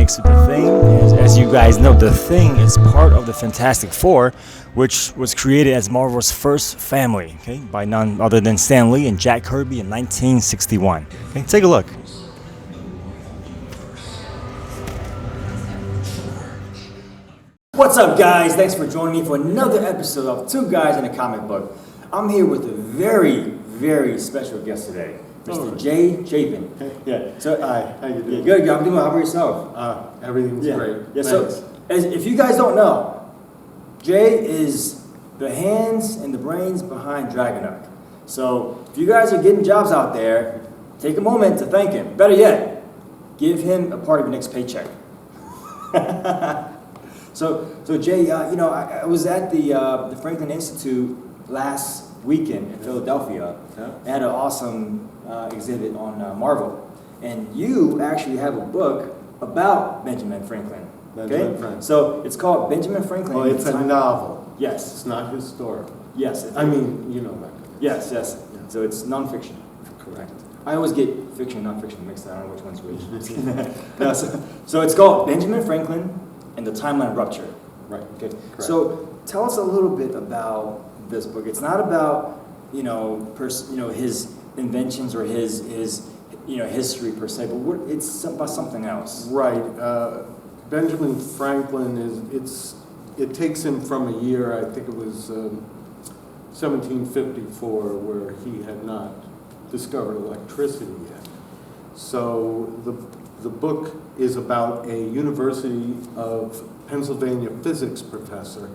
makes it The Thing. As you guys know, The Thing is part of the Fantastic Four, which was created as Marvel's first family, okay, by none other than Stan Lee and Jack Kirby in 1961. Okay, take a look. What's up, guys? Thanks for joining me for another episode of Two Guys in a Comic Book. I'm here with a very, very special guest today, Mr. Chapin. Yeah. So, hi, how you doing? Good. I'm doing well. How about yourself? Everything's great. Yeah. Thanks. So, if you guys don't know, Jay is the hands and the brains behind Dragonuk. So, if you guys are getting jobs out there, take a moment to thank him. Better yet, give him a part of your next paycheck. So Jay, I was at the Franklin Institute last weekend in Philadelphia. Yeah. They had an awesome exhibit on Marvel, and you actually have a book about Benjamin Franklin. Benjamin Franklin. So it's called Benjamin Franklin. Well, it's a novel. Yes. It's not historical. Yes. I mean, you know that. Yes. Yeah. So it's nonfiction. Correct. I always get fiction and nonfiction mixed. I don't know which one's which. No, so it's called Benjamin Franklin and the Timeline Rupture. Right. Okay. Correct. So tell us a little bit about this book. It's not about his inventions or his history per se, but it's about something else. Right. Benjamin Franklin it takes him from a year, I think it was 1754, where he had not discovered electricity yet. So the book is about a University of Pennsylvania physics professor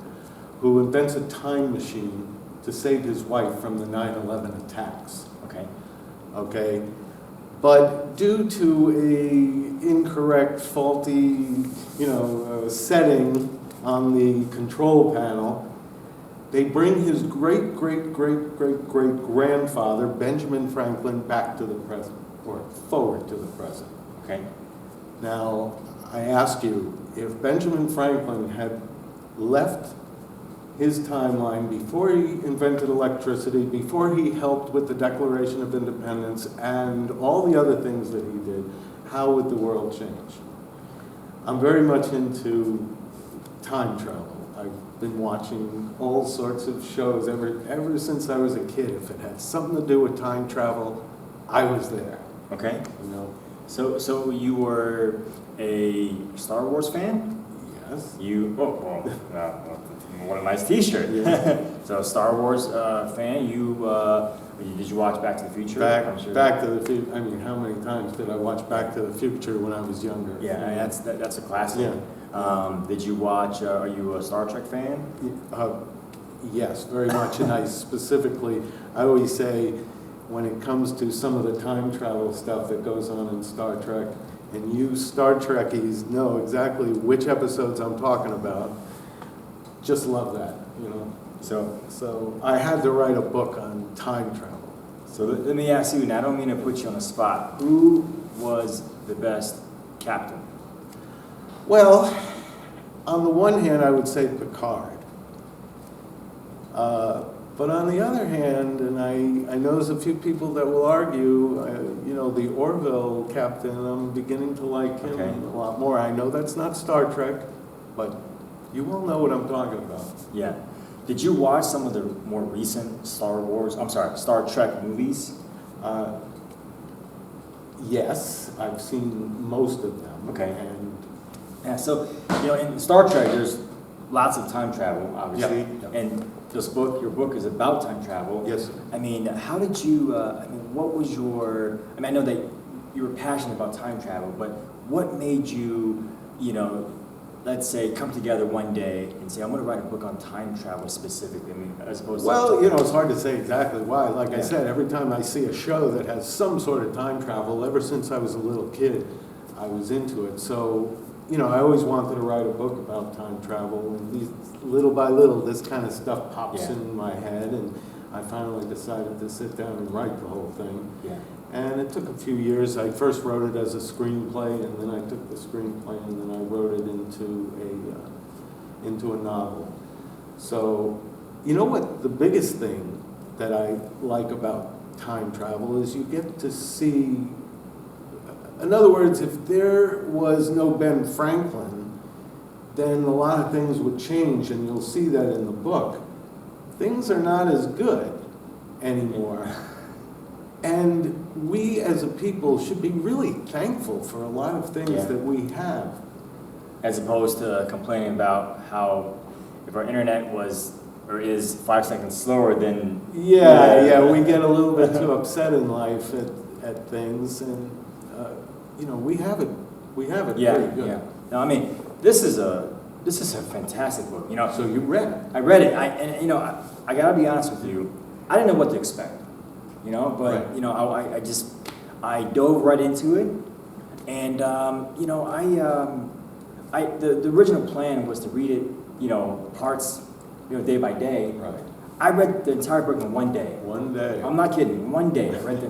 who invents a time machine to save his wife from the 9/11 attacks. Okay. But due to a incorrect, faulty, setting on the control panel, they bring his great grandfather, Benjamin Franklin, back to the present, or forward to the present. Okay. Now, I ask you, if Benjamin Franklin had left his timeline before he invented electricity, before he helped with the Declaration of Independence and all the other things that he did, how would the world change? I'm very much into time travel. I've been watching all sorts of shows ever since I was a kid. If it had something to do with time travel, I was there. Okay. You know? So you were a Star Wars fan? Yes. What a nice T-shirt. Yeah. So Star Wars fan. Did you watch Back to the Future? Back to the Future. I mean, how many times did I watch Back to the Future when I was younger? Yeah, that's a classic. Yeah. Did you watch? Are you a Star Trek fan? Yes, very much. And I specifically, I always say, when it comes to some of the time travel stuff that goes on in Star Trek, and you Star Trekkies know exactly which episodes I'm talking about, just love that, So I had to write a book on time travel. So let me ask you, and I don't mean to put you on the spot, who was the best captain? Well, on the one hand, I would say Picard. But on the other hand, and I know there's a few people that will argue, the Orville captain, I'm beginning to like him a lot more. I know that's not Star Trek, but you all know what I'm talking about. Yeah. Did you watch some of the more recent Star Trek movies? Yes, I've seen most of them. Okay. And yeah, so in Star Trek, there's lots of time travel, obviously, and your book is about time travel. Yes, sir. I mean, how did you? What was your? I know that you were passionate about time travel, but what made you, let's say, come together one day and say, I'm going to write a book on time travel specifically? I mean, as opposed to... Well, it's hard to say exactly why. Like I said, every time I see a show that has some sort of time travel, ever since I was a little kid, I was into it. So, I always wanted to write a book about time travel. And little by little, this kind of stuff pops in my head, and I finally decided to sit down and write the whole thing. Yeah. And it took a few years. I first wrote it as a screenplay, and then I took the screenplay and then I wrote it into a novel. So, what the biggest thing that I like about time travel is you get to see In other words, if there was no Ben Franklin, then a lot of things would change, and you'll see that in the book. Things are not as good anymore. And we as a people should be really thankful for a lot of things that we have. As opposed to complaining about how if our internet was or is 5 seconds slower than... Yeah, we get a little bit too upset in life at things, and we have it pretty good. Yeah. No, I mean, this is a fantastic book. So you read it. I read it. I gotta be honest with you. I didn't know what to expect. But right. I dove right into it, and the original plan was to read it, parts, day by day. Right. I read the entire book in one day. One day. I'm not kidding. One day, I read the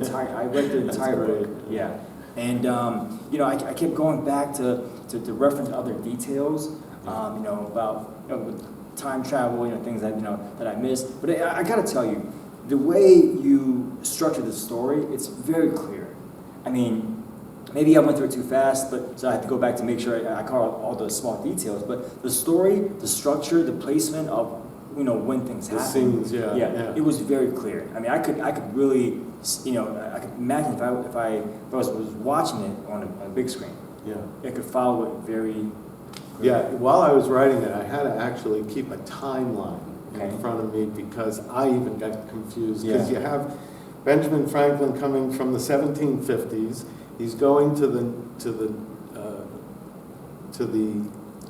entire book. Yeah, and I kept going back to reference other details, about time travel, things that I missed. But I gotta tell you, the way you structure the story, it's very clear. I mean, maybe I went through it too fast, so I had to go back to make sure I caught all the small details. But the story, the structure, the placement of when things happen. The scenes, yeah. It was very clear. I mean, I could really, I could imagine if I was watching it on a big screen. Yeah. I could follow it very. Yeah. While I was writing it, I had to actually keep a timeline Okay. in front of me because I even got confused. Because Yeah. you have Benjamin Franklin coming from the 1750s. He's going to the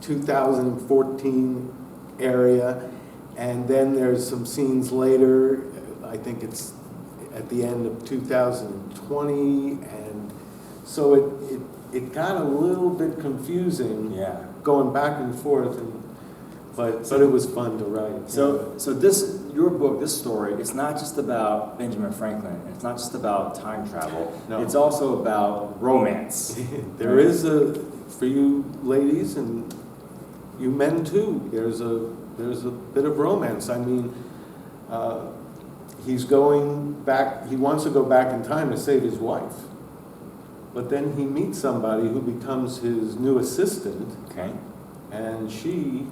2014 area, and then there's some scenes later. I think it's at the end of 2020, and so it got a little bit confusing. Yeah. Going back and forth, but it was fun to write. So your book, this story, it's not just about Benjamin Franklin. It's not just about time travel. No. It's also about romance. There is for you ladies and you men too, there's a bit of romance. I mean, he's going back, he wants to go back in time to save his wife. But then he meets somebody who becomes his new assistant. Okay. And she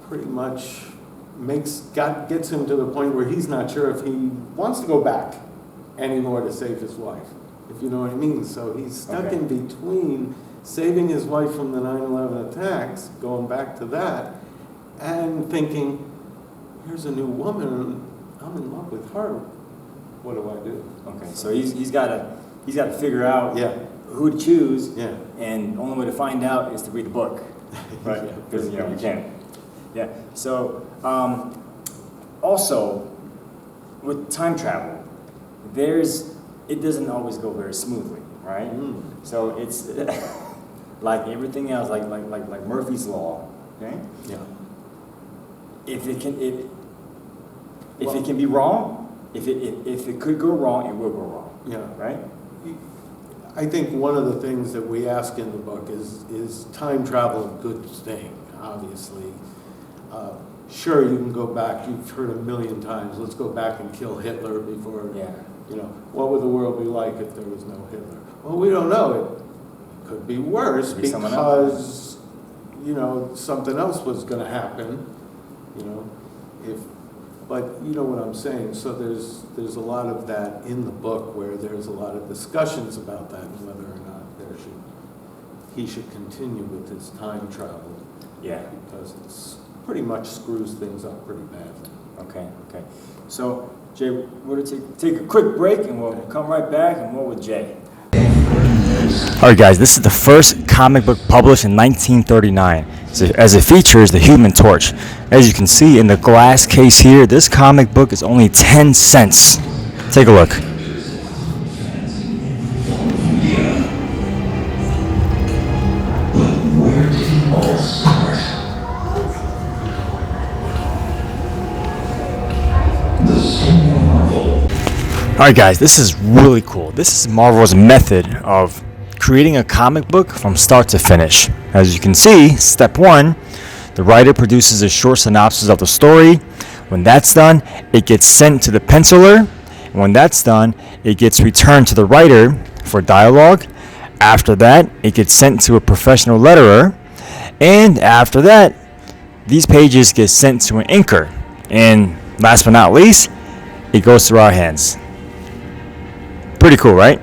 pretty much gets him to the point where he's not sure if he wants to go back anymore to save his wife, if you know what I mean. So he's stuck in between saving his wife from the 9/11 attacks, going back to that, and thinking, here's a new woman, I'm in love with her. What do I do? Okay. So he's got to figure out who to choose. Yeah. And the only way to find out is to read the book. Right. Because we can't. Yeah. So also with time travel, it doesn't always go very smoothly, right? Mm. So it's like everything else, like Murphy's Law. Okay. Yeah. If it can be wrong, if it could go wrong, it will go wrong. Yeah. Right. I think one of the things that we ask in the book is time travel a good thing, obviously. Sure, you can go back, you've heard a million times, let's go back and kill Hitler before, what would the world be like if there was no Hitler? Well, we don't know. It could be worse because, something else was going to happen, but you know what I'm saying. So there's a lot of that in the book where there's a lot of discussions about that and whether or not he should continue with his time travel. Yeah. Because it's pretty much screws things up pretty badly. Okay. So, Jay, we're going to take a quick break and we'll come right back and more with Jay. All right, guys, this is the first comic book published in 1939, as it features the Human Torch. As you can see in the glass case here, this comic book is only 10 cents. Take a look. Alright guys, this is really cool. This is Marvel's method of creating a comic book from start to finish. As you can see, step 1, the writer produces a short synopsis of the story. When that's done, it gets sent to the penciler. And when that's done, it gets returned to the writer for dialogue. After that, it gets sent to a professional letterer, and after that, these pages get sent to an inker, and last but not least, it goes through our hands. Pretty cool, right?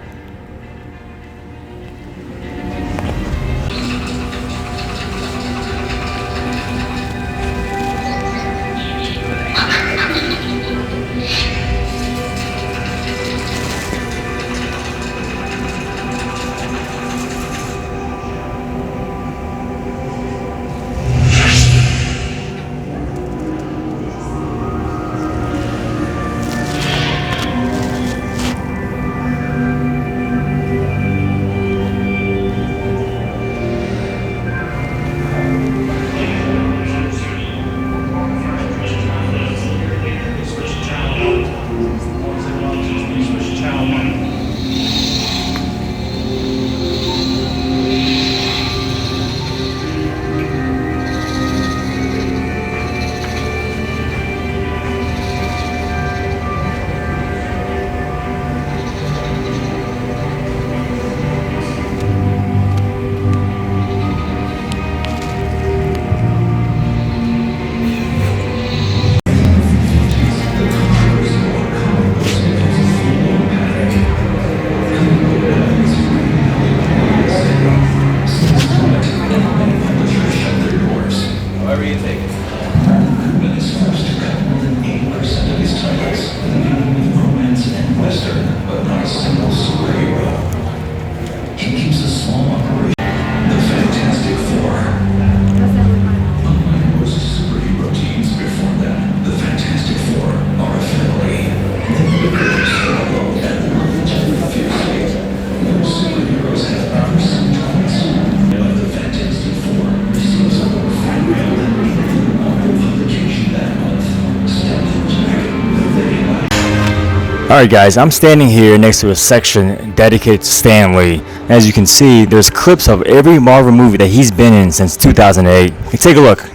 Alright guys, I'm standing here next to a section dedicated to Stan Lee. As you can see, there's clips of every Marvel movie that he's been in since 2008. Take a look.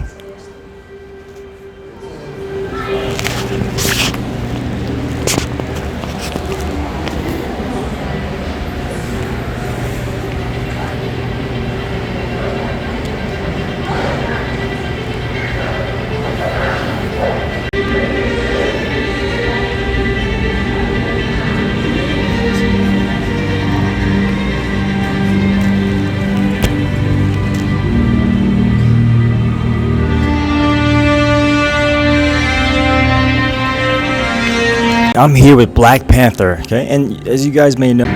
I'm here with Black Panther, okay? And as you guys may know,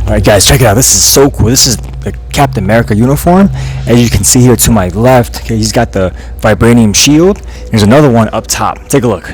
alright guys, check it out. This is so cool. This is the Captain America uniform. As you can see here to my left, okay, he's got the vibranium shield. There's another one up top. Take a look.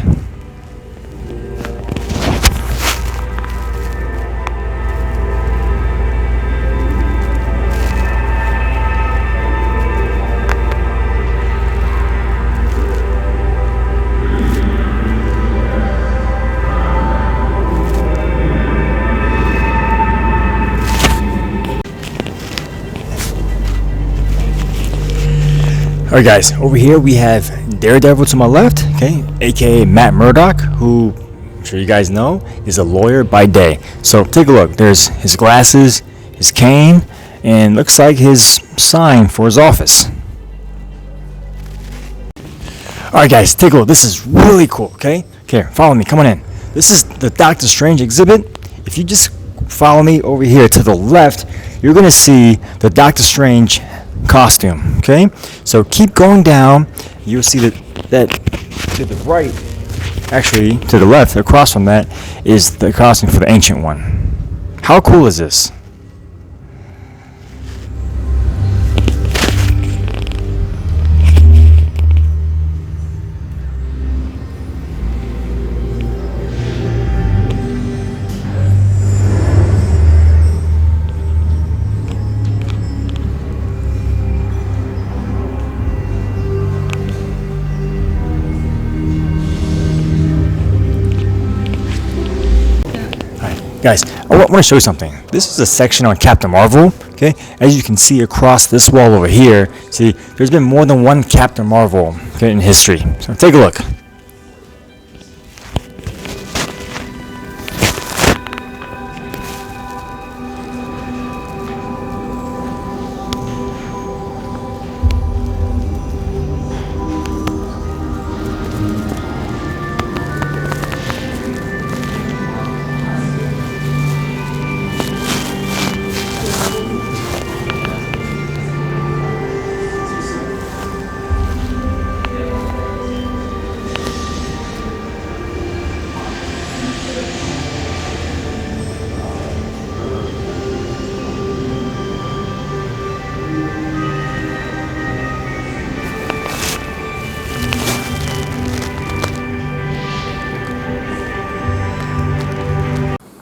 Alright guys, over here we have Daredevil to my left, okay, aka Matt Murdock, who I'm sure you guys know is a lawyer by day. So take a look. There's his glasses, his cane, and looks like his sign for his office. Alright guys, take a look. This is really cool, okay? Here, follow me, come on in. This is the Doctor Strange exhibit. If you just follow me over here to the left, you're gonna see the Doctor Strange costume, okay? So keep going down, you'll see that to the right, actually to the left, across from that, is the costume for the Ancient One. How cool is this? Guys, I want to show you something. This is a section on Captain Marvel, okay? As you can see across this wall over here, see, there's been more than one Captain Marvel, okay, in history. So take a look.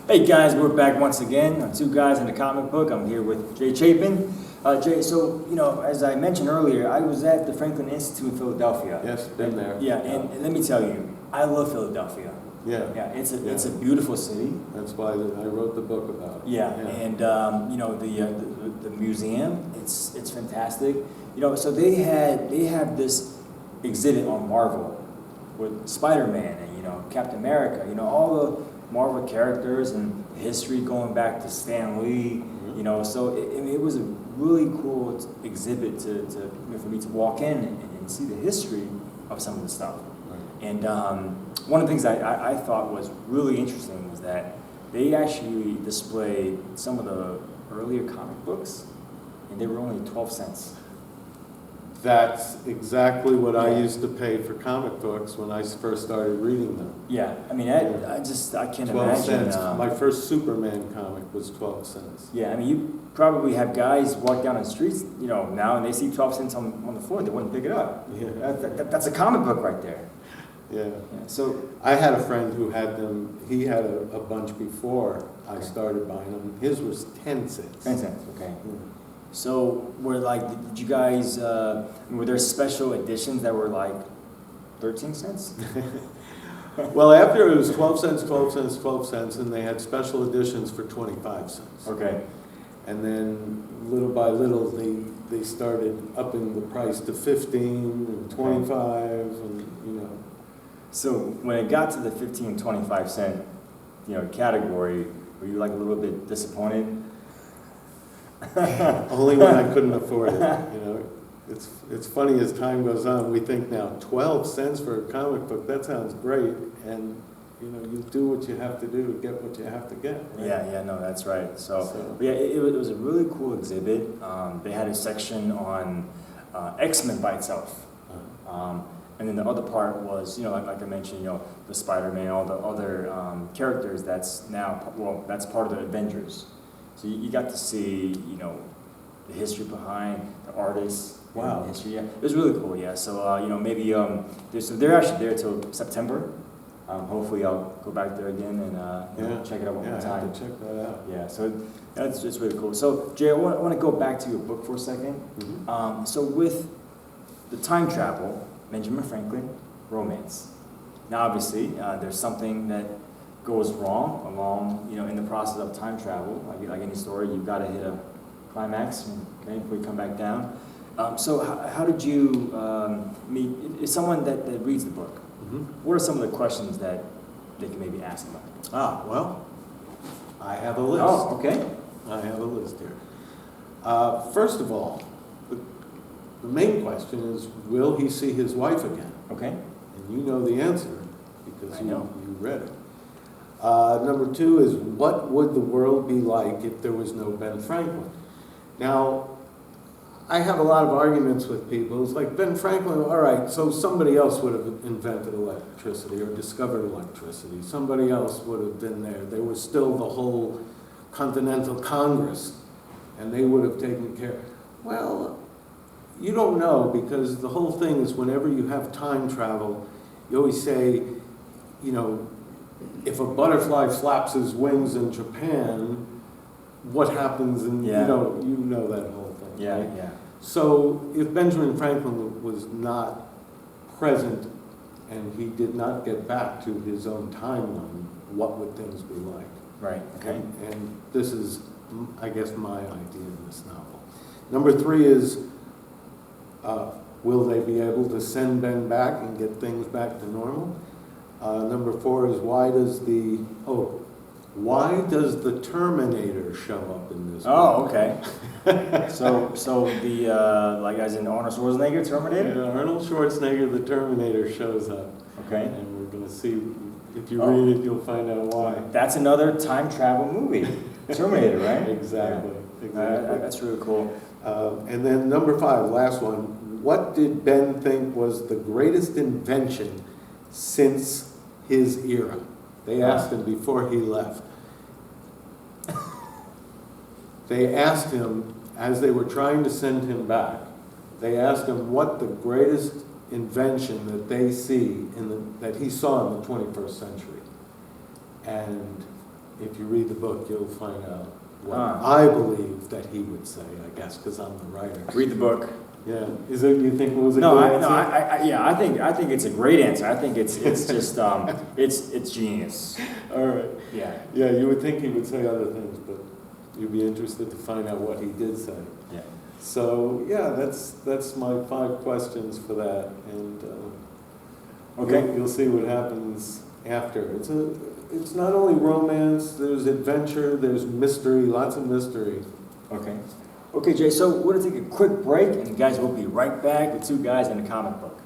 Hey guys, we're back once again on Two Guys in the Comic Book. I'm here with Jay Chapin. Jay, so, as I mentioned earlier, I was at the Franklin Institute in Philadelphia. Yes, been there. Yeah, and let me tell you, I love Philadelphia. Yeah. Yeah, it's a beautiful city. That's why I wrote the book about it. Yeah, and the museum, it's fantastic. So they have this exhibit on Marvel with Spider-Man and Captain America. All the Marvel characters and history going back to Stan Lee. So it was a really cool exhibit for me to walk in and see the history of some of the stuff. Right. And one of the things I thought was really interesting was that they actually displayed some of the earlier comic books, and they were only 12 cents. That's exactly what I used to pay for comic books when I first started reading them. Yeah, I mean, I can't 12 imagine. cents. My first Superman comic was 12 cents. Yeah, I mean, you probably have guys walk down the streets, now, and they see 12 cents on the floor, they wouldn't pick it up. Yeah. That's a comic book right there. Yeah. So I had a friend who had them. He had a bunch before I started buying them. His was 10 cents. 10 cents, okay. Yeah. So did you guys, were there special editions that were like 13 cents? Well, after it was 12 cents, 12 cents, 12 cents, and they had special editions for 25 cents. Okay. And then little by little, they started upping the price to 15 and 25, and So when it got to the 15 and 25 cent, category, were you like a little bit disappointed? Only when I couldn't afford it. It's funny as time goes on. We think now 12 cents for a comic book, that sounds great, and you do what you have to do to get what you have to get. Right? Yeah, no, that's right. So yeah, it was a really cool exhibit. They had a section on X-Men by itself. And then the other part was, like I mentioned, the Spider-Man, all the other characters that's part of the Avengers. So you got to see, the history behind the artists. Wow. The history, yeah. It was really cool, yeah. So, maybe, they're actually there till September. Hopefully I'll go back there again and check it out one more time. I have to check that out. Yeah, so it's really cool. So, Jay, I want to go back to your book for a second. Mm-hmm. So with the time travel, Benjamin Franklin, romance. Now, obviously, there's something that goes wrong along, in the process of time travel. Like any story, you've got to hit a climax, okay, before you come back down. So how did you meet? Is someone that reads the book? Mm-hmm. What are some of the questions that they can maybe ask about? Well, I have a list. Oh, okay. I have a list here. First of all, the main question is, will he see his wife again? Okay. And you know the answer because I know. you read it. Number two is, what would the world be like if there was no Ben Franklin? Now, I have a lot of arguments with people. It's like, Ben Franklin, all right, so somebody else would have invented electricity or discovered electricity. Somebody else would have been there. There was still the whole Continental Congress, and they would have taken care. Well, you don't know, because the whole thing is, whenever you have time travel, you always say, if a butterfly flaps his wings in Japan, what happens? And you know that whole thing. Yeah, right? yeah. So if Benjamin Franklin was not present and he did not get back to his own timeline, what would things be like? Right, okay. And this is, I guess, my idea in this novel. Number 3 is, will they be able to send Ben back and get things back to normal? Number 4 is, why does the Terminator show up in this Oh, book? okay. So the, like as in Arnold Schwarzenegger, Terminator? Yeah, Arnold Schwarzenegger, the Terminator, shows up. Okay. And we're going to see, if you read it, you'll find out why. That's another time travel movie. Terminator, right? Exactly. Yeah. Exactly. That's really cool. And then number 5, last one. What did Ben think was the greatest invention since his era? They asked him before he left. They asked him, as they were trying to send him back, they asked him what the greatest invention that they see, that he saw in the 21st century. And if you read the book, you'll find out what I believe that he would say, I guess, because I'm the writer. Read the book. Yeah. Is it, you think it was a No, good answer? I think it's a great answer. I think it's just it's genius. All right. Yeah. Yeah, you would think he would say other things, but you'd be interested to find out what he did say. Yeah. So yeah, that's my 5 questions for that, and Okay. you'll see what happens after. It's not only romance. There's adventure. There's mystery. Lots of mystery. Okay. Okay, Jay, so we're going to take a quick break, and guys, we'll be right back with 2 guys in a comic book.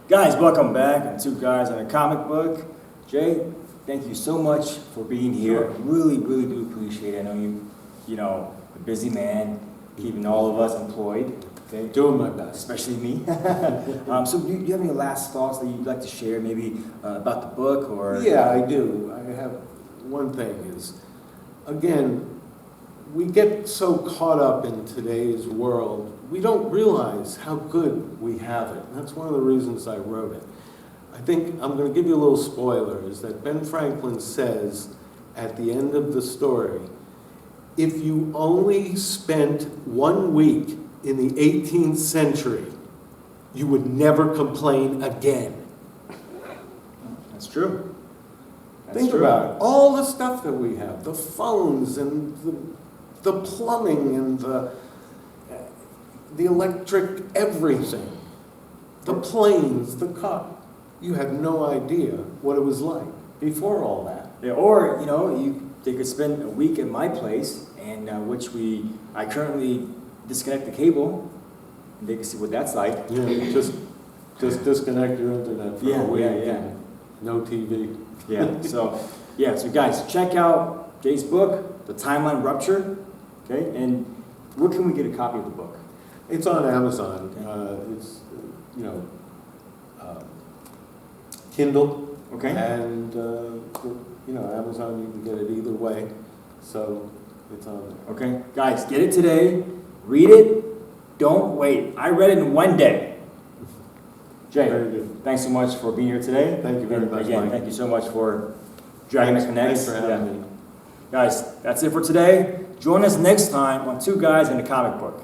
Guys, welcome back to 2 Guys in a Comic Book. Jay, thank you so much for being here. Really, really do appreciate it. I know you know, a busy man, keeping all of us employed. Okay? Doing my best. Especially me. So do you have any last thoughts that you'd like to share, maybe about the book or? Yeah, I do. I have one thing is, again, we get so caught up in today's world, we don't realize how good we have it. And that's one of the reasons I wrote it. I think I'm going to give you a little spoiler, is that Ben Franklin says at the end of the story, if you only spent 1 week in the 18th century, you would never complain again. That's true. Think about it. All the stuff that we have, the phones and the plumbing and the electric everything, the planes, the car. You had no idea what it was like before all that. Yeah, or, you know, they could spend a week at my place, and I currently disconnect the cable, and they can see what that's like. Yeah, just disconnect your internet for a week. Yeah. No TV. Yeah, so guys, check out Jay's book, The Timeline Rupture, okay? And where can we get a copy of the book? It's on Amazon. Okay. It's, Kindle. Okay. And, Amazon, you can get it either way. So it's on there. Okay, guys, get it today, read it, don't wait. I read it in 1 day. Jay, Very good. thanks so much for being here today. Thank you very And much, again, Mike. thank you so much for Dragon That Connects. Thanks for having me. Guys, that's it for today. Join us next time on 2 Guys in a Comic Book.